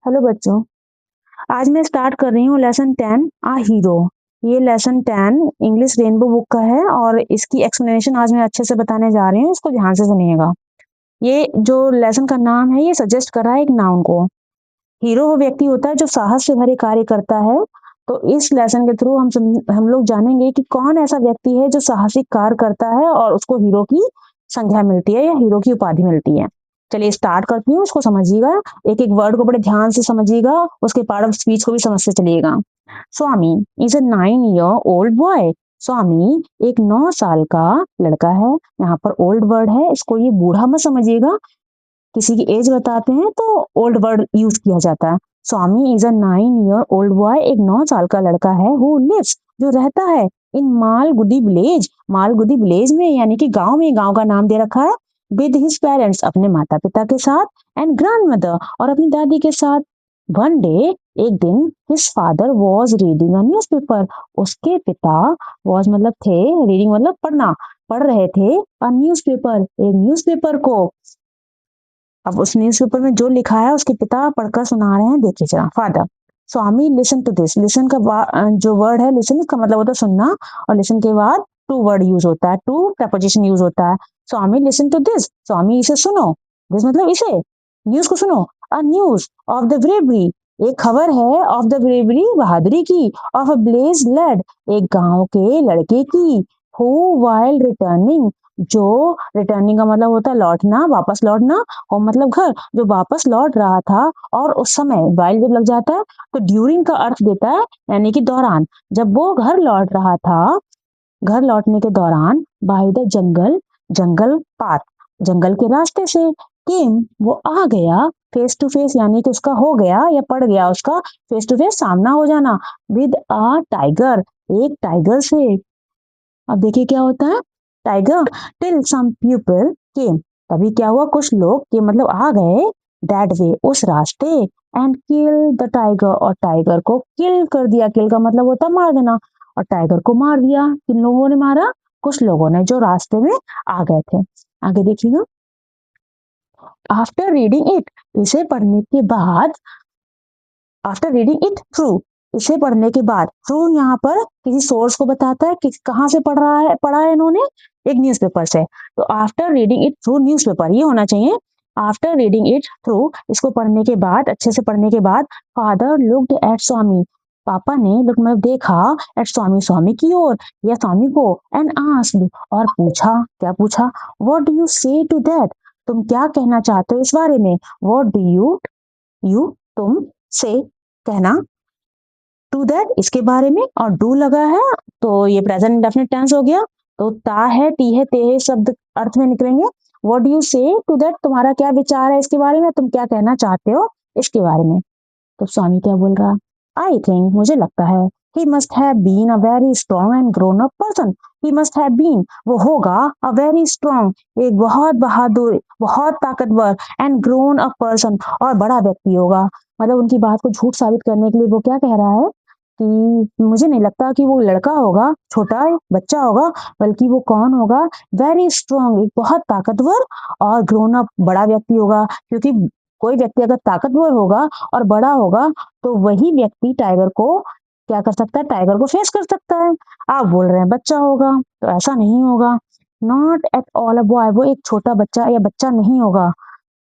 Hello बच्चों। आज मैं स्टार्ट कर रही हूँ लेसन 10 आ हीरो। ये लेसन 10 इंग्लिश रेनबो बुक का है और इसकी एक्सप्लेनेशन आज मैं अच्छे से बताने जा रही हूँ। इसको ध्यान से सुनिएगा। ये जो लेसन का नाम है ये सजेस्ट कर रहा है एक नाउन को। हीरो वो व्यक्ति होता है जो साहस से भरे कार्य करता है। तो इस लेसन के थ्रू हम लोग जानेंगे कि कौन ऐसा व्यक्ति है जो साहसिक कार्य करता है और उसको हीरो की संज्ञा मिलती है या हीरो की उपाधि मिलती है। चलिए स्टार्ट करती हूँ, उसको समझिएगा। एक एक वर्ड को बड़े ध्यान से समझिएगा, उसके पार्ट ऑफ स्पीच को भी समझते चलिएगा। स्वामी इज अ 9-year-old बॉय। स्वामी एक 9 साल का लड़का है। यहाँ पर ओल्ड वर्ड है, इसको ये बूढ़ा मत समझिएगा। किसी की एज बताते हैं तो ओल्ड वर्ड यूज किया जाता है। स्वामी इज अ 9-year-old बॉय, एक 9 साल का लड़का है। हु लिव्स, जो रहता है, इन मालगुडी विलेज, मालगुडी विलेज में यानी कि गांव में, गांव का नाम दे रखा है। विद हिज पेरेंट्स, अपने माता पिता के साथ। एंड ग्रैंड मदर, और अपनी दादी के साथ। वन डे, एक दिन, his father was reading a newspaper. उसके पिता, वॉज मतलब थे, रीडिंग मतलब पढ़ना, पढ़ रहे थे अ न्यूज़पेपर, एक न्यूज़पेपर को। अब उस न्यूज़पेपर में जो लिखा है उसके पिता पढ़कर सुना रहे हैं, देखिए जरा। Father, Swami listen to this. Listen का जो वर्ड है लिसन का मतलब होता है सुनना, और लिसन के बाद टू वर्ड यूज होता है, टू प्रपोजिशन यूज होता है। स्वामी लिसन टू दिस, स्वामी इसे सुनो। दिस मतलब इसे, न्यूज को सुनो। A news of the bravery, एक खबर है, ऑफ द ब्रेवरी बहादुरी की, ऑफ अ ब्लेज लेड, एक गांव के लड़के की, हु वाइल रिटर्निंग, जो, रिटर्निंग का मतलब होता है लौटना, वापस लौटना, होम मतलब घर, जो वापस लौट रहा था। और उस समय वाइल जब लग जाता है तो ड्यूरिंग का अर्थ देता है, यानी कि दौरान। जब वो घर लौट रहा था, घर लौटने के दौरान, by the jungle, jungle path, जंगल के रास्ते से, केम, वो आ गया, फेस टू फेस यानी कि उसका हो गया या पड़ गया उसका फेस टू फेस सामना हो जाना, विद अ टाइगर, एक टाइगर से। अब देखिए क्या होता है, tiger, till some people came, तभी क्या हुआ, कुछ लोग के मतलब आ गए, दैट वे, उस रास्ते, एंड किल द टाइगर, और टाइगर को किल कर दिया। किल का मतलब होता है मार देना, और टाइगर को मार दिया। किन लोगों ने मारा, कुछ लोगों ने जो रास्ते में आ गए थे। आगे देखिएगा। आफ्टर रीडिंग इट, इसे पढ़ने के बाद, आफ्टर रीडिंग इट थ्रू, इसे पढ़ने के बाद, थ्रू यहाँ पर किसी सोर्स को बताता है कि कहाँ से पढ़ रहा है, पढ़ा है इन्होंने, एक न्यूज़पेपर से। तो after reading it through newspaper ये होना चाहिए। आफ्टर रीडिंग इट थ्रू, इसको पढ़ने के बाद, अच्छे से पढ़ने के बाद, फादर लुक्ड एट स्वामी, पापा ने लुक मतलब देखा, एट स्वामी, स्वामी की ओर या स्वामी को, एंड आस्क्ड, और पूछा, क्या पूछा, व्हाट डू यू से टू दैट, तुम क्या कहना चाहते हो इस बारे में। व्हाट डू यू तुम, से कहना, टू दैट इसके बारे में, और डू लगा है तो ये प्रेजेंट इंडेफिनिट टेंस हो गया। तो ता है, टी है, ते है, शब्द अर्थ में निकलेंगे। व्हाट डू यू से टू दैट, तुम्हारा क्या विचार है इसके बारे में, तुम क्या कहना चाहते हो इसके बारे में। तो स्वामी क्या बोल रहा, आई थिंक, मुझे लगता है, he must have been a very strong and grown up person. He must have been, वो होगा, अ वेरी स्ट्रॉन्ग, एक बहुत बहादुर, बहुत ताकतवर, एंड ग्रोन अप पर्सन, और बड़ा व्यक्ति होगा। मतलब उनकी बात को झूठ साबित करने के लिए वो क्या कह रहा है कि मुझे नहीं लगता कि वो लड़का होगा, छोटा बच्चा होगा, बल्कि वो कौन होगा, वेरी स्ट्रॉन्ग, एक बहुत ताकतवर, और ग्रोन अप, बड़ा व्यक्ति होगा। क्योंकि कोई व्यक्ति अगर ताकतवर होगा और बड़ा होगा तो वही व्यक्ति टाइगर को क्या कर सकता है, टाइगर को फेस कर सकता है। आप बोल रहे हैं बच्चा होगा, तो ऐसा नहीं होगा। Not at all a boy, वो एक छोटा बच्चा या बच्चा नहीं होगा,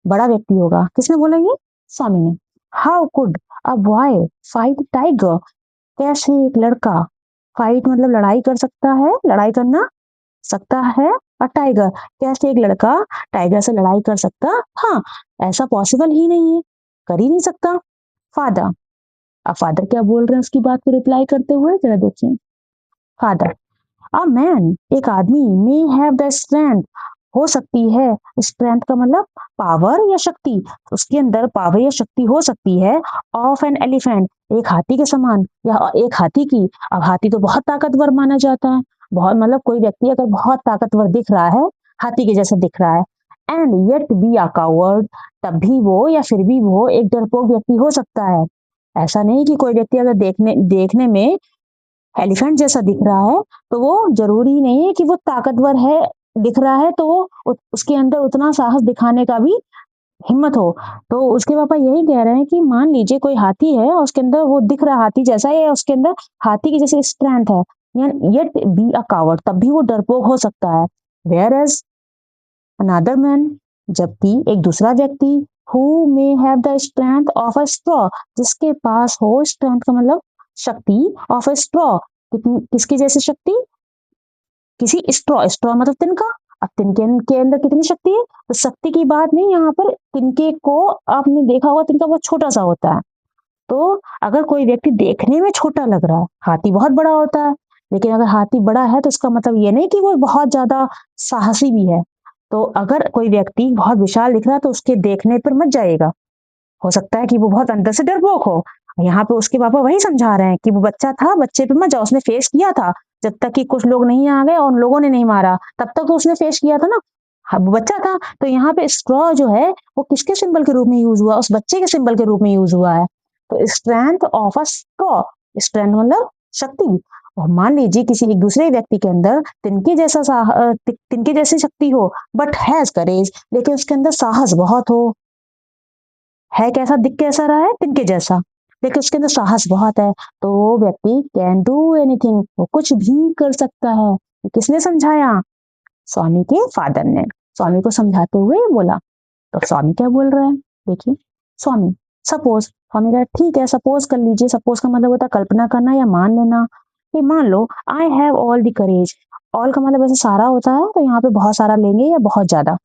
बड़ा व्यक्ति होगा। किसने बोला ये, स्वामी ने। How could a boy fight tiger, कैसे एक लड़का, फाइट मतलब लड़ाई कर सकता है, लड़ाई करना सकता है, और टाइगर, कैसे एक लड़का टाइगर से लड़ाई कर सकता, हाँ, ऐसा पॉसिबल ही नहीं है, कर ही नहीं सकता। फादर, अब फादर क्या बोल रहे हैं उसकी बात को रिप्लाई करते हुए, जरा देखिए। फादर, अ मैन, एक आदमी, मे हैव द स्ट्रेंथ, हो सकती है, स्ट्रेंथ का मतलब पावर या शक्ति, उसके अंदर पावर या शक्ति हो सकती है, ऑफ एन एलिफेंट, एक हाथी के समान, या एक हाथी की। अब हाथी तो बहुत ताकतवर माना जाता है, बहुत मतलब कोई व्यक्ति अगर बहुत ताकतवर दिख रहा है, हाथी के जैसा दिख रहा है, and yet be a coward, तब भी वो या फिर भी वो एक डरपोक व्यक्ति हो सकता है। ऐसा नहीं कि कोई व्यक्ति अगर देखने देखने में एलिफेंट जैसा दिख रहा है तो वो जरूरी नहीं है कि वो ताकतवर है, दिख रहा है तो वो उसके अंदर उतना साहस दिखाने का भी हिम्मत हो। तो उसके पापा यही कह रहे हैं कि मान लीजिए कोई हाथी है और उसके अंदर वो दिख रहा है हाथी जैसा है, उसके अंदर हाथी की जैसी स्ट्रेंथ है, येट बी अ कावर्ड, तब भी वो डरपोक हो सकता है। वेयर एज अनदर मैन, जबकि एक दूसरा व्यक्ति, who may have the strength of a straw, जिसके पास हो स्ट्रेंथ का मतलब शक्ति, ऑफ अ स्ट्रॉ, किसकी जैसी शक्ति, किसी स्ट्रॉ, स्ट्रॉ मतलब तिनका। अब तिनके के अंदर कितनी शक्ति है, तो शक्ति की बात नहीं यहाँ पर, तिनके को आपने देखा होगा तिनका बहुत छोटा सा होता है। तो अगर कोई व्यक्ति देखने में छोटा लग रहा है, हाथी बहुत बड़ा होता है, लेकिन अगर हाथी बड़ा है तो इसका मतलब ये नहीं कि वो बहुत ज्यादा साहसी भी है। तो अगर कोई व्यक्ति बहुत विशाल दिख रहा है तो उसके देखने पर मत जाइएगा, हो सकता है कि वो बहुत अंदर से डरपोक हो। यहाँ पे उसके पापा वही समझा रहे हैं कि वो बच्चा था, बच्चे पे मत जाओ, उसने फेस किया था, जब तक कि कुछ लोग नहीं आ गए और उन लोगों ने नहीं मारा, तब तक तो उसने फेस किया था ना। हाँ, वो बच्चा था। तो यहाँ पे स्ट्रॉ जो है वो किसके सिंबल के रूप में यूज हुआ, उस बच्चे के सिंबल के रूप में यूज हुआ है। तो strength of a straw, strength मतलब शक्ति। और मान लीजिए किसी एक दूसरे व्यक्ति के अंदर तिनके जैसी शक्ति हो, बट हैज करेज, लेकिन उसके अंदर साहस बहुत हो। है कैसा, दिख कैसा रहा है, तिनके जैसा, लेकिन उसके अंदर साहस बहुत है। तो वो व्यक्ति कैन डू एनीथिंग, वो कुछ भी कर सकता है। किसने समझाया, स्वामी के फादर ने स्वामी को समझाते हुए बोला। तो स्वामी क्या बोल रहे हैं, देखिए। स्वामी, सपोज, स्वामी कहा ठीक है, सपोज कर लीजिए। सपोज का मतलब होता है कल्पना करना या मान लेना। कि मान लो I have all the courage, all का मतलब ऐसे सारा होता है, तो यहाँ पे बहुत सारा लेंगे या बहुत ज्यादा।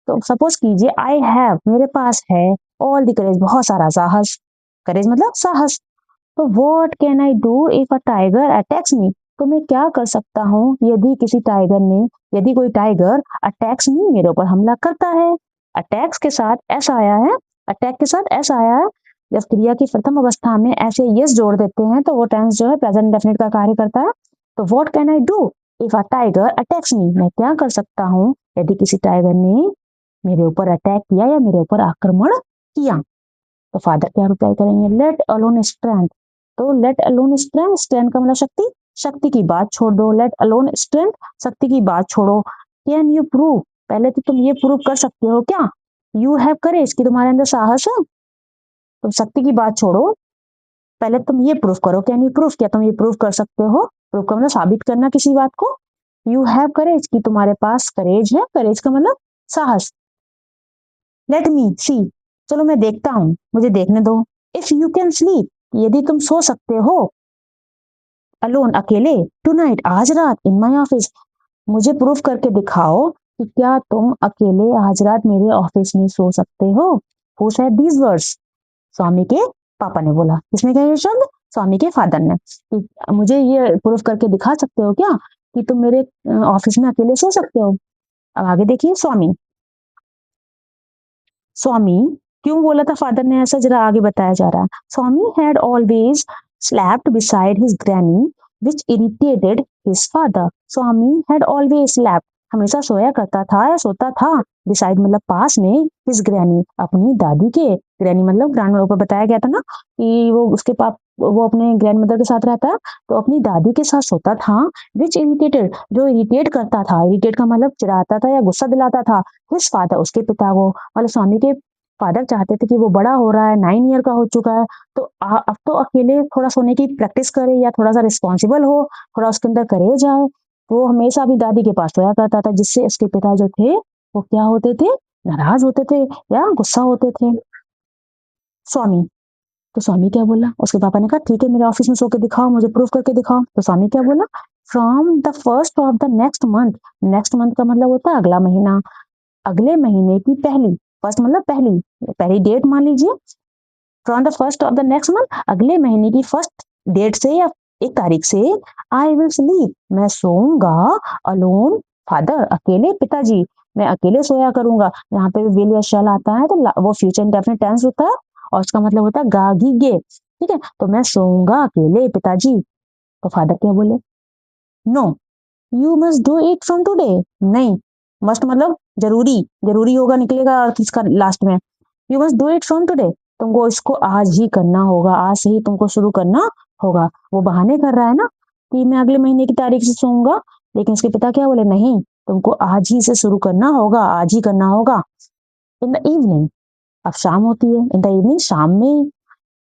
तो सपोज कीजिए आई हैव, मेरे पास है, ऑल द करेज, बहुत सारा साहस, करेज मतलब साहस। तो what can I do if a tiger attacks me, तो मैं क्या कर सकता हूँ यदि किसी टाइगर ने, यदि कोई टाइगर अटैक्स मी, मेरे ऊपर हमला करता है। अटैक्स के साथ एस आया है, अटैक के साथ एस आया है। जब क्रिया की प्रथम अवस्था में ऐसे यस जोड़ देते हैं तो वो टेंस जो है प्रेजेंट डेफिनेट का कार्य करता है। तो what can I do if a tiger attacks me, मैं क्या कर सकता हूँ यदि किसी टाइगर ने मेरे ऊपर अटैक किया या मेरे ऊपर आक्रमण किया। तो फादर क्या रिप्लाई करेंगे, लेट अलोन स्ट्रेंथ। तो लेट अलोन स्ट्रेंथ, स्ट्रेंथ का मतलब शक्ति, शक्ति की बात छोड़ दो, लेट अलोन स्ट्रेंथ, शक्ति की बात छोड़ो। कैन यू प्रूव, पहले तो तुम ये प्रूव कर सकते हो क्या, यू हैव करेज, कि तुम्हारे अंदर साहस है। तुम शक्ति की बात छोड़ो, पहले तुम ये प्रूफ करो, कैन यू प्रूफ, क्या तुम ये प्रूफ कर सकते हो। प्रूफ का मतलब साबित करना किसी बात को। यू हैव करेज, कि तुम्हारे पास करेज है, करेज का मतलब साहस। लेट मी सी, चलो मैं देखता हूँ, मुझे देखने दो। इफ यू कैन स्लीप, यदि तुम सो सकते हो, अलोन अकेले, टू नाइट आज रात, इन माई ऑफिस, मुझे प्रूफ करके दिखाओ कि क्या तुम अकेले आज रात मेरे ऑफिस में सो सकते हो। हु सेड दीज वर्ड्स, स्वामी के पापा ने बोला। किसने कहा ये शब्द, स्वामी के फादर ने। कि मुझे ये प्रूफ करके दिखा सकते हो क्या कि तुम मेरे ऑफिस में अकेले सो सकते हो। अब आगे देखिए, स्वामी, स्वामी क्यों बोला था फादर ने ऐसा, जरा आगे बताया जा रहा है। Swami had always slapped beside his granny which irritated his father. Swami had always slapped, हमेशा सोया करता था या सोता था, बिसाइड मतलब पास में, हिज ग्रैनी अपनी दादी के, ग्रैनी मतलब ग्रैंड ऊपर बताया गया था ना कि वो उसके पाप, वो अपने ग्रैंड मदर के साथ रहता है, तो अपनी दादी के साथ सोता था। विच इरिटेटेड, जो इरिटेट करता था, इरिटेट का मतलब चिढ़ाता था या गुस्सा दिलाता था, हिज फादर उसके पिता को, मतलब स्वामी के फादर चाहते थे कि वो बड़ा हो रहा है, 9 ईयर का हो चुका है, तो अब तो अकेले थोड़ा सोने की प्रैक्टिस करे या थोड़ा सा रिस्पॉन्सिबल हो, थोड़ा उसके अंदर करेज आए। वो हमेशा अपनी दादी के पास सोया करता था, जिससे उसके पिता जो थे वो क्या होते थे, नाराज होते थे या गुस्सा होते थे। स्वामी, तो स्वामी क्या बोला, उसके पापा ने कहा ठीक है मेरे ऑफिस में सो के दिखाओ, मुझे प्रूफ करके दिखाओ। तो स्वामी क्या बोला, from the first of the next month, next month का मतलब होता है अगला महीना, अगले महीने की पहली, फर्स्ट मतलब पहली, पहली डेट मान लीजिए, from the first of the next month, अगले महीने की फर्स्ट डेट से या एक तारीख से, आई विल स्लीप, मैं सोऊंगा, अलोन फादर, अकेले पिताजी, मैं अकेले सोया करूंगा। यहाँ पे विल या शैल आता है तो वो फ्यूचर इंडेफिनिट टेंस होता है और उसका मतलब होता है गागीगे, ठीक है। तो मैं सोऊंगा अकेले पिताजी। तो फादर क्या बोले, no you must do it from today, नहीं, मस्ट मतलब जरूरी, जरूरी होगा निकलेगा अर्थ इसका लास्ट में। You must do it from today, तुमको इसको आज ही करना होगा, आज से ही तुमको शुरू करना होगा। वो बहाने कर रहा है ना कि मैं अगले महीने की तारीख से सोऊंगा, लेकिन उसके पिता क्या बोले, नहीं तुमको आज ही से शुरू करना होगा, आज ही करना होगा। इन द इवनिंग, अब शाम होती है, इन द इवनिंग, शाम में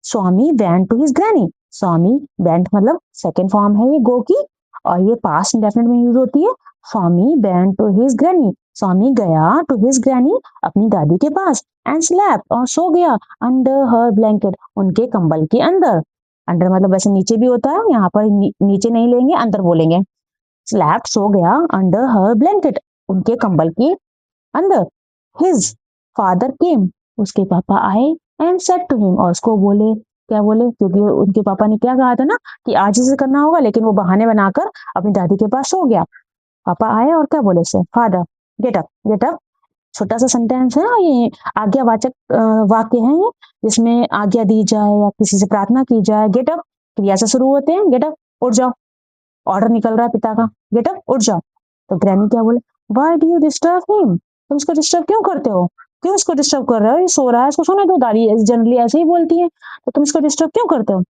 Swami went to his granny. Swami went मतलब सेकेंड फॉर्म है ये गो की, और ये पास्ट इंडेफिनिट में यूज होती है। स्वामी वेंट टू हिज ग्रैनी, स्वामी गया टू हिज ग्रैनी, अपनी दादी के पास, एंड स्लेप्ट और सो गया, अंडर हर ब्लैंकेट, उनके कंबल के अंदर। अंडर मतलब वैसे नीचे भी होता है, यहाँ पर नीचे नहीं लेंगे, अंदर बोलेंगे। स्लेप्ट सो गया, अंडर हर ब्लैंकेट, उनके कंबल के अंदर। हिज फादर केम, उसके पापा आए, एंड सेड टू हिम, और उसको बोले, क्या बोले, क्योंकि उनके पापा ने क्या कहा था ना कि आज ही से करना होगा, लेकिन वो बहाने बनाकर अपनी दादी के पास सो गया। पापा आए और क्या बोले उससे, father get up. Get up छोटा सा सेंटेंस है, ये आज्ञावाचक वाक्य है ये, जिसमें आज्ञा दी जाए या किसी से प्रार्थना की जाए। गेट अप क्रिया से शुरू होते हैं, गेट अप उठ जाओ, ऑर्डर निकल रहा है पिता का, गेट अप उठ जाओ। तो ग्रैनी क्या बोले, why do you disturb him, तुम उसको डिस्टर्ब क्यों करते हो, क्यों इसको डिस्टर्ब कर रहे हो, ये सो रहा है, इसको सोने दो। दादी जनरली ऐसे ही बोलती है, तो तुम इसको डिस्टर्ब क्यों करते हो।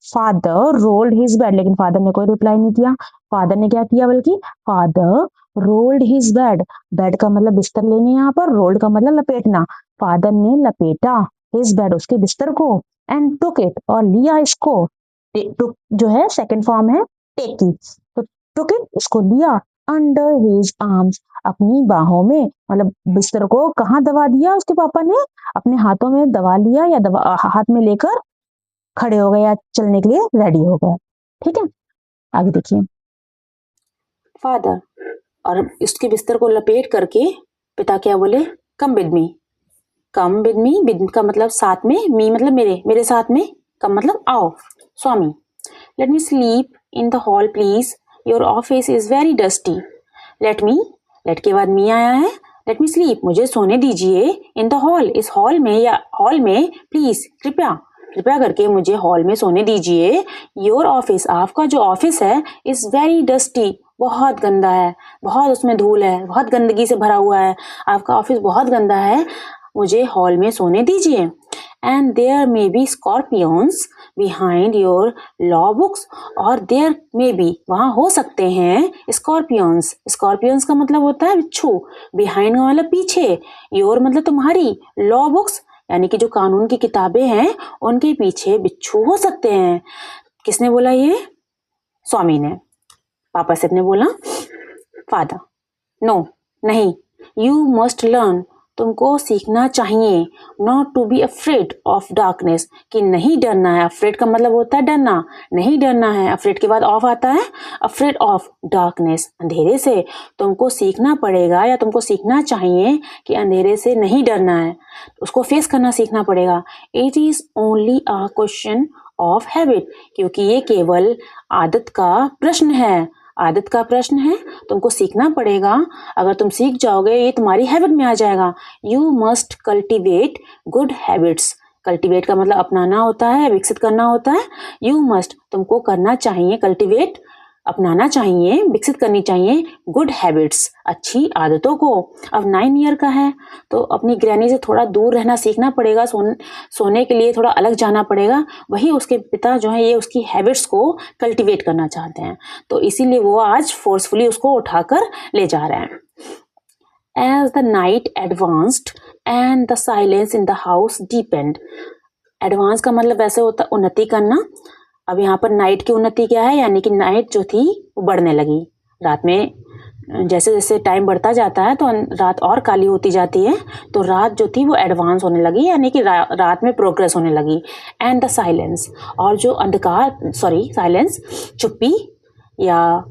फादर रोल्ड हिज बेड, लेकिन फादर ने कोई रिप्लाई नहीं किया। फादर ने क्या किया, बल्कि father rolled his bed, bed का मतलब बिस्तर लेंगे यहाँ पर, रोल्ड का मतलब लपेटना। फादर ने लपेटा हिज बेड, उसके बिस्तर को, एंड टुक इट और लिया इसको। टुक जो है सेकंड फॉर्म है टेक की, तो टुक इट इसको लिया, अंडर हिज आर्म्स अपनी बाहों में, मतलब बिस्तर को कहाँ दबा दिया उसके पापा ने, अपने हाथों में दबा लिया, या हाथ में लेकर खड़े हो गए या चलने के लिए रेडी हो गए। ठीक है, आगे देखिए। फादर, और इसके बिस्तर को लपेट करके पिता क्या बोले, come with me. Come with me, with का मतलब साथ में, मी मतलब मेरे साथ में, कम मतलब आओ। Swami, let me sleep in the hall please, your office is very dusty. Let me, let के बाद मी आया है, लेट मी स्लीप मुझे सोने दीजिए, इन द हॉल इस हॉल में, या हॉल में, प्लीज कृपया, कृपया करके मुझे हॉल में सोने दीजिए। योर ऑफिस आपका जो ऑफिस है, इज वेरी डस्टी बहुत गंदा है, बहुत उसमें धूल है, बहुत गंदगी से भरा हुआ है, आपका ऑफिस बहुत गंदा है, मुझे हॉल में सोने दीजिए। And there may be scorpions behind your law books, और देयर मे बी वहाँ हो सकते हैं स्कॉर्पियंस, स्कॉर्पियंस का मतलब होता है बिच्छू, बिहाइंड का मतलब पीछे, योर मतलब तुम्हारी, लॉ बुक्स यानी कि जो कानून की किताबें हैं उनके पीछे बिच्छू हो सकते हैं। किसने बोला ये, स्वामी ने। पापा से ने बोला, फादर, नो नहीं, यू मस्ट लर्न तुमको सीखना चाहिए, not to be afraid of darkness कि नहीं डरना है। अफ्रेड का मतलब होता है डरना, नहीं डरना है। अफ्रेड के बाद ऑफ आता है, अफ्रेड ऑफ डार्कनेस अंधेरे से। तुमको सीखना पड़ेगा या तुमको सीखना चाहिए कि अंधेरे से नहीं डरना है, उसको फेस करना सीखना पड़ेगा। It is only a question of habit, क्योंकि ये केवल आदत का प्रश्न है, आदत का प्रश्न है, तुमको सीखना पड़ेगा। अगर तुम सीख जाओगे ये तुम्हारी हैबिट में आ जाएगा। You must cultivate good habits, cultivate का मतलब अपनाना होता है, विकसित करना होता है। यू मस्ट तुमको करना चाहिए, कल्टिवेट अपनाना चाहिए, विकसित करनी चाहिए, गुड हैबिट्स अच्छी आदतों को। अब 9 ईयर का है तो अपनी ग्रैनी से थोड़ा दूर रहना सीखना पड़ेगा, सोने के लिए थोड़ा अलग जाना पड़ेगा। वही उसके पिता जो है ये उसकी हैबिट्स को कल्टिवेट करना चाहते हैं, तो इसीलिए वो आज फोर्सफुली उसको उठाकर ले जा रहे हैं। As the night advanced and the silence in the house deepened, advance का मतलब वैसे होता उन्नति करना। अब यहाँ पर नाइट की उन्नति क्या है, यानी कि नाइट जो थी वो बढ़ने लगी। रात में जैसे जैसे टाइम बढ़ता जाता है तो रात और काली होती जाती है, तो रात जो थी वो एडवांस होने लगी, यानी कि रात में प्रोग्रेस होने लगी। एंड द साइलेंस, और जो अंधकार, साइलेंस चुप्पी, या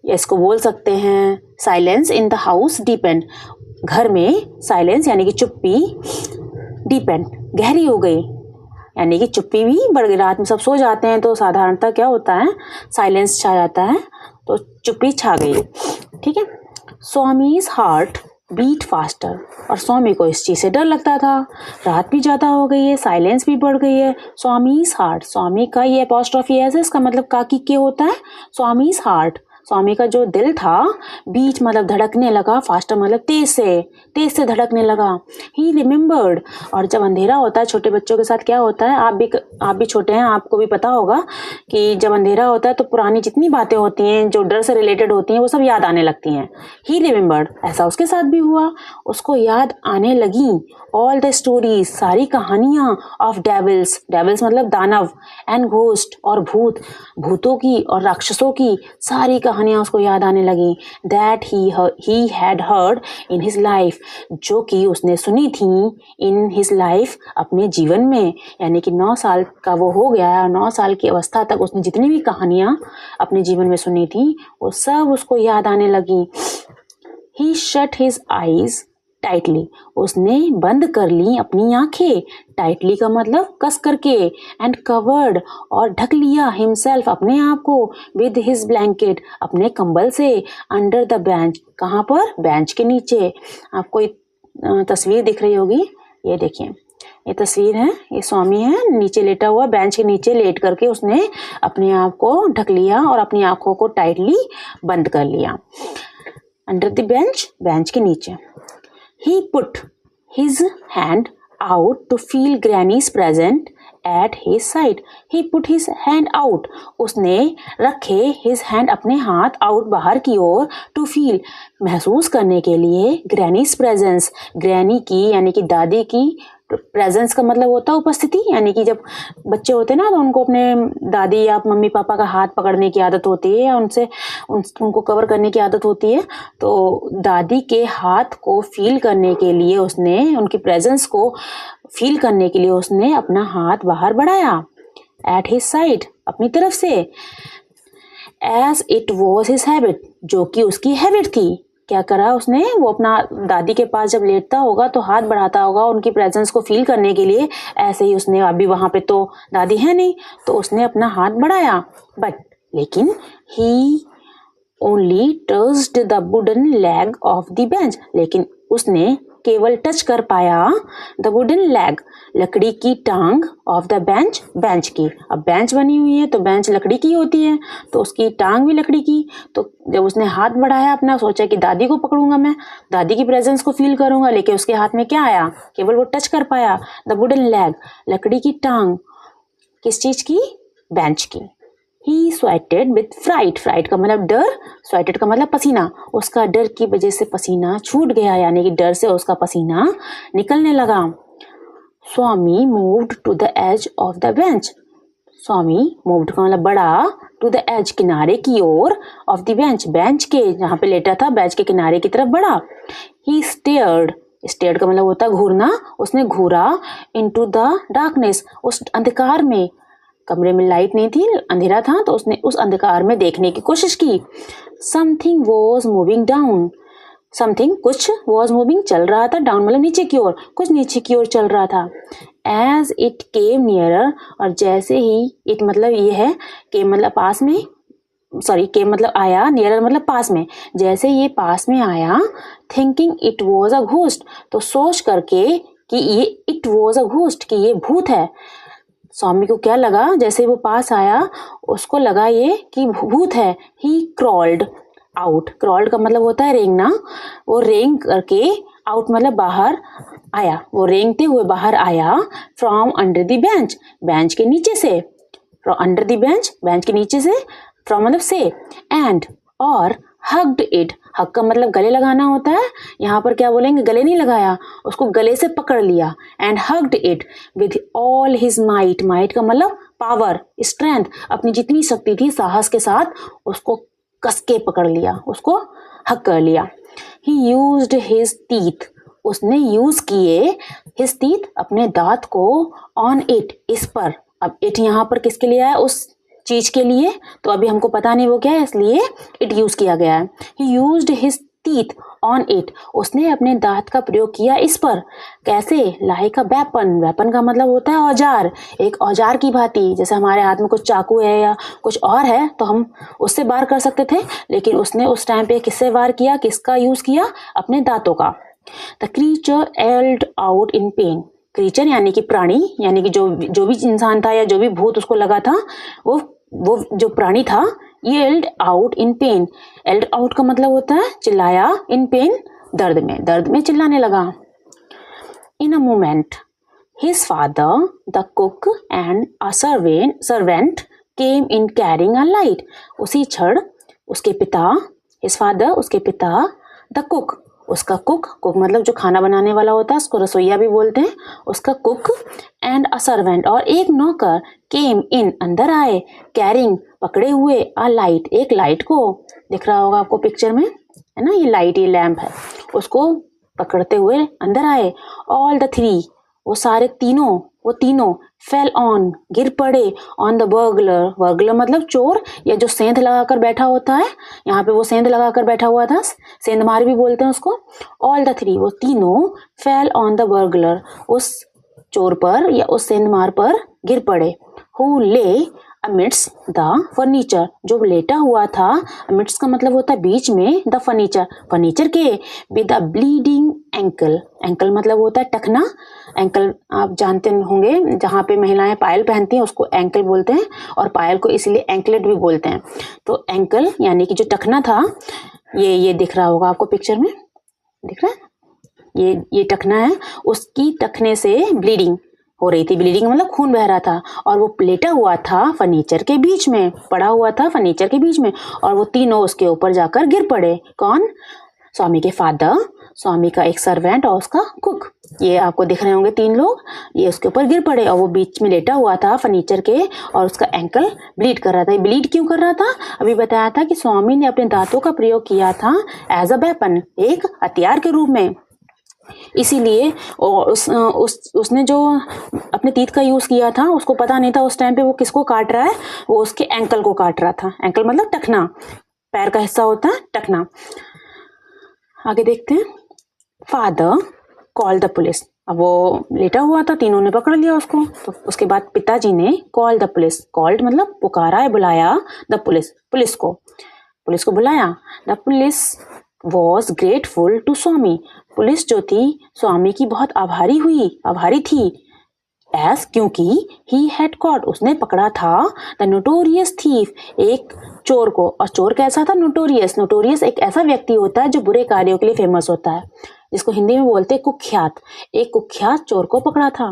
इसको बोल सकते हैं silence in the house depend, घर में साइलेंस यानी कि चुप्पी, डीपेंड गहरी हो गई, यानी कि चुप्पी भी बढ़ गई। रात में सब सो जाते हैं तो साधारणतः क्या होता है, साइलेंस छा जाता है, तो चुप्पी छा गई। ठीक है। स्वामीज हार्ट बीट फास्टर, और स्वामी को इस चीज से डर लगता था, रात भी ज्यादा हो गई है, साइलेंस भी बढ़ गई है। स्वामीज हार्ट, स्वामी का ये अपॉस्ट्रोफी है, इसका मतलब काकी के होता है। स्वामीज हार्ट, स्वामी का जो दिल था बीच मतलब धड़कने लगा, फास्टर मतलब तेज से धड़कने लगा। ही रिमेम्बर्ड, और जब अंधेरा होता है छोटे बच्चों के साथ क्या होता है, आप भी छोटे हैं, आपको भी पता होगा कि जब अंधेरा होता है तो पुरानी जितनी बातें होती हैं जो डर से रिलेटेड होती हैं वो सब याद आने लगती हैं। ही रिमेम्बर्ड, ऐसा उसके साथ भी हुआ, उसको याद आने लगी ऑल द स्टोरीज, सारी कहानियां ऑफ डेविल्स, डेविल्स मतलब दानव, एंड घोस्ट और भूतों की और राक्षसों की सारी कहानियां उसको याद आने लगी। That he had heard in his life, जो कि उसने सुनी थी इन हिज लाइफ, अपने जीवन में। यानी कि 9 साल का वो हो गया है और 9 साल की अवस्था तक उसने जितनी भी कहानियां अपने जीवन में सुनी थी वो सब उसको याद आने लगी। ही शट हिज आईज टाइटली, उसने बंद कर ली अपनी आंखें। टाइटली का मतलब कस करके, एंड कवर्ड और ढक लिया हिमसेल्फ अपने आप को, विद हिज ब्लैंकेट अपने कंबल से, अंडर द बेंच, कहाँ पर, बेंच के नीचे। आपको तस्वीर दिख रही होगी, ये देखिए ये तस्वीर है, ये स्वामी है नीचे लेटा हुआ, बेंच के नीचे लेट करके उसने अपने आप को ढक लिया और अपनी आंखों को टाइटली बंद कर लिया। अंडर द बेंच, बेंच के नीचे। He put his hand out to feel Granny's present at his side. He put his hand out. उसने रखे his hand अपने हाथ out बाहर की ओर to feel महसूस करने के लिए Granny's presence, Granny की यानी कि दादी की प्रेजेंस का मतलब होता है उपस्थिति। यानी कि जब बच्चे होते हैं ना तो उनको अपने दादी या मम्मी पापा का हाथ पकड़ने की आदत होती है या उनको कवर करने की आदत होती है। तो दादी के हाथ को फील करने के लिए उसने, उनकी प्रेजेंस को फील करने के लिए उसने अपना हाथ बाहर बढ़ाया, एट हिज साइड, अपनी तरफ से, as it was his habit, जो कि उसकी हैबिट थी। क्या करा उसने, वो अपना दादी के पास जब लेटता होगा तो हाथ बढ़ाता होगा उनकी प्रेजेंस को फील करने के लिए। ऐसे ही उसने, अभी वहां पे तो दादी है नहीं तो उसने अपना हाथ बढ़ाया, बट लेकिन he only touched the wooden leg of the bench, लेकिन उसने केवल टच कर पाया द वुडन लेग, लकड़ी की टांग, ऑफ द बेंच, बेंच की। अब बेंच बनी हुई है तो बेंच लकड़ी की होती है तो उसकी टांग भी लकड़ी की। तो जब उसने हाथ बढ़ाया अपना, सोचा कि दादी को पकड़ूंगा, मैं दादी की प्रेजेंस को फील करूंगा, लेकिन उसके हाथ में क्या आया, केवल वो टच कर पाया द वुडन लेग, लकड़ी की टांग, किस चीज की, बेंच की। He sweated with fright, fright का मतलब डर, sweated का मतलब पसीना, उसका डर की वजह से पसीना छूट गया, यानी कि डर से उसका पसीना निकलने लगा। स्वामी moved to the edge of the bench, Swami moved का मतलब बढ़ा, to the edge किनारे की ओर, of the bench बेंच के जहाँ पे लेटा था बेंच के किनारे की तरफ बढ़ा। He stared, स्टेयर्ड का मतलब होता है घूरना, उसने घूरा, into the darkness, उस अंधकार में, कमरे में लाइट नहीं थी, अंधेरा था तो उसने उस अंधकार में देखने की कोशिश की। Something was moving down, something कुछ, वॉज मूविंग चल रहा था, डाउन मतलब नीचे की ओर, कुछ नीचे की ओर चल रहा था। एज इट केम नियरर, और जैसे ही, इट मतलब ये है, केम मतलब पास में, सॉरी केम मतलब आया, नियरर मतलब पास में, जैसे ये पास में आया, thinking it was a ghost, तो सोच करके कि ये इट वॉज अ घोस्ट, कि ये भूत है। स्वामी को क्या लगा, जैसे वो पास आया उसको लगा ये कि भूत है। ही क्रॉल्ड आउट, क्रॉल्ड का मतलब होता है रेंगना, वो रेंग करके, आउट मतलब बाहर आया, वो रेंगते हुए बाहर आया, from under the bench, bench के नीचे से, from under the bench, bench के नीचे से, फ्रॉम मतलब से, एंड और हग्ड इट, हग का मतलब गले लगाना होता है, यहाँ पर क्या बोलेंगे, गले नहीं लगाया, उसको गले से पकड़ लिया, and hugged it with all his might, might का मतलब पावर, स्ट्रेंथ, अपनी जितनी शक्ति थी साहस के साथ उसको कस के पकड़ लिया, उसको हग कर लिया। ही यूज्ड हिज टीथ, उसने यूज किए हिज टीथ, अपने दांत को, ऑन इट, इस पर। अब इट यहाँ पर किसके लिए आया, उस चीज के लिए, तो अभी हमको पता नहीं वो क्या है, इसलिए इट यूज किया गया है। ही used his teeth on it, उसने अपने दांत का प्रयोग किया इस पर। कैसे, लाइक अ वेपन, वेपन का मतलब होता है औजार, एक औजार की भांति, जैसे हमारे हाथ में कुछ चाकू है या कुछ और है तो हम उससे वार कर सकते थे, लेकिन उसने उस टाइम पे किससे वार किया, किसका यूज किया, अपने दांतों का। The creature yelled out in pain, creature यानी कि प्राणी, यानी कि जो भी इंसान था या जो भी भूत उसको लगा था, वो जो प्राणी था yelled out in pain. Yelled out का मतलब होता है चिल्लाया, in pain दर्द में चिल्लाने लगा. In a moment, his father, the cook and a servant came in carrying a light. उसी क्षण उसके पिता, his father उसके पिता, the cook उसका कुक मतलब जो खाना बनाने वाला होता है उसको रसोइया भी बोलते हैं, उसका कुक एंड अ सर्वेंट और एक नौकर केम इन अंदर आए, कैरिंग पकड़े हुए अ लाइट एक लाइट को, दिख रहा होगा आपको पिक्चर में है ना, ये लाइट ये लैंप है, उसको पकड़ते हुए अंदर आए. ऑल द थ्री वो सारे तीनों फेल ऑन गिर पड़े ऑन द बर्गलर मतलब चोर या जो सेंध लगाकर बैठा होता है, यहाँ पे वो सेंध लगाकर बैठा हुआ था, सेंधमार भी बोलते हैं उसको. ऑल द थ्री वो तीनों फेल ऑन द बर्गलर उस चोर पर या उस सेंधमार पर गिर पड़े. हु ले अमिट्स द फर्नीचर जो लेटा हुआ था, अमिट्स का मतलब होता है बीच में, द फर्नीचर के, विद अ ब्लीडिंग एंकल मतलब होता है टखना. एंकल आप जानते होंगे जहाँ पे महिलाएं पायल पहनती हैं उसको एंकल बोलते हैं, और पायल को इसीलिए एंकलेट भी बोलते हैं. तो एंकल यानी कि जो टखना था, ये दिख रहा होगा आपको पिक्चर में, दिख रहा है, ये टखना है, उसकी टखने से ब्लीडिंग हो रही थी. ब्लीडिंग मतलब खून बह रहा था, और वो लेटा हुआ था फर्नीचर के बीच में, पड़ा हुआ था फर्नीचर के बीच में, और वो तीनों उसके ऊपर जाकर गिर पड़े. कौन? स्वामी के फादर, स्वामी का एक सर्वेंट और उसका कुक. ये आपको दिख रहे होंगे तीन लोग, ये उसके ऊपर गिर पड़े और वो बीच में लेटा हुआ था फर्नीचर के, और उसका एंकल ब्लीड कर रहा था. ब्लीड क्यों कर रहा था? अभी बताया था कि स्वामी ने अपने दांतों का प्रयोग किया था एज अ वेपन, एक हथियार के रूप में, इसीलिए उसने जो अपने तीत का यूज किया था, उसको पता नहीं था उस टाइम पे वो किसको काट रहा है, वो उसके एंकल को काट रहा था. एंकल मतलब टखना, पैर का हिस्सा होता है टखना. आगे देखते हैं. Father call the police. अब वो लेटा हुआ था, तीनों ने पकड़ लिया उसको, तो उसके बाद पिताजी ने कॉल द पुलिस, कॉल्ड मतलब पुकारा है, बुलाया, द पुलिस को बुलाया. The police was grateful to Swami. Police जो थी स्वामी की बहुत आभारी थी. एस क्योंकि ही हैड कॉट उसने पकड़ा था द नोटोरियस थीफ एक चोर को. और चोर कैसा था? नोटोरियस एक ऐसा व्यक्ति होता है जो बुरे कार्यों के लिए फेमस होता है, जिसको हिंदी में बोलते हैं कुख्यात. एक कुख्यात चोर को पकड़ा था.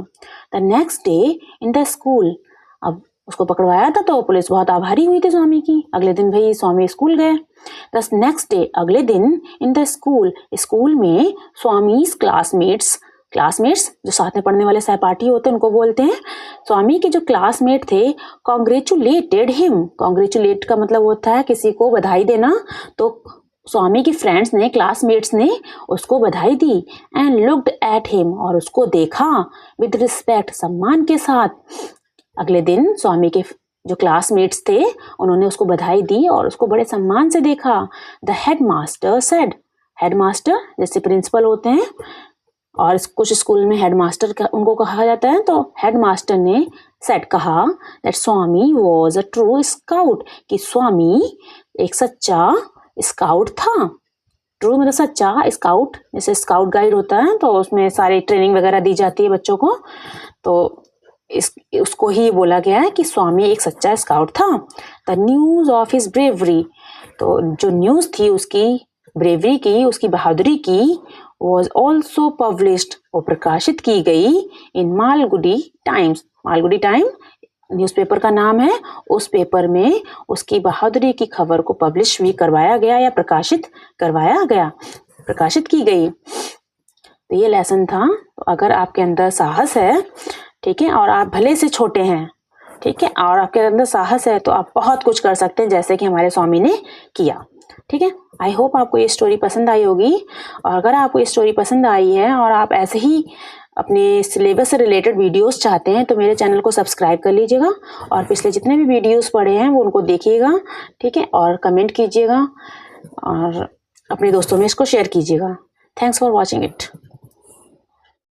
The next day in the school. अब उसको पकड़वाया था तो पुलिस बहुत आभारी हुई थी स्वामी की. अगले दिन भाई स्वामी स्कूल गए. द नेक्स्ट डे अगले दिन इन द स्कूल में स्वामीज क्लासमेट्स जो साथ में पढ़ने वाले सहपाठी होते हैं उनको बोलते हैं. स्वामी के जो क्लासमेट थे कॉन्ग्रेचुलेटेड हिम. कॉन्ग्रेचुलेट का मतलब होता है किसी को बधाई देना. तो स्वामी की फ्रेंड्स ने, क्लासमेट्स ने उसको बधाई दी. एंड लुक्ड एट हिम और उसको देखा विद रिस्पेक्ट सम्मान के साथ. अगले दिन स्वामी के जो क्लासमेट्स थे उन्होंने उसको बधाई दी और उसको बड़े सम्मान से देखा. The headmaster said. हेडमास्टर जैसे प्रिंसिपल होते हैं और कुछ स्कूल में हेडमास्टर उनको कहा जाता है, तो हेडमास्टर ने सेड कहा that Swami was a true scout कि स्वामी एक सच्चा स्काउट था. ट्रू मतलब सच्चा, स्काउट जैसे स्काउट गाइड होता है तो उसमें सारी ट्रेनिंग वगैरह दी जाती है बच्चों को, तो उसको ही बोला गया है कि स्वामी एक सच्चा स्काउट था. The news of his bravery. तो जो न्यूज थी उसकी ब्रेवरी की, उसकी बहादुरी की, was also published वो प्रकाशित की गई in Malgudi times. Malgudi time newspaper का नाम है. उस पेपर में उसकी बहादुरी की खबर को पब्लिश भी करवाया गया या प्रकाशित की गई. तो ये लेसन था. तो अगर आपके अंदर साहस है, ठीक है, और आप भले से छोटे हैं, ठीक है, और आपके अंदर साहस है तो आप बहुत कुछ कर सकते हैं जैसे कि हमारे स्वामी ने किया. ठीक है, आई होप आपको ये स्टोरी पसंद आई होगी. और अगर आपको ये स्टोरी पसंद आई है और आप ऐसे ही अपने सिलेबस से रिलेटेड वीडियोस चाहते हैं तो मेरे चैनल को सब्सक्राइब कर लीजिएगा और पिछले जितने भी वीडियोस पड़े हैं वो उनको देखिएगा. ठीक है, और कमेंट कीजिएगा और अपने दोस्तों में इसको शेयर कीजिएगा. Thanks for watching it.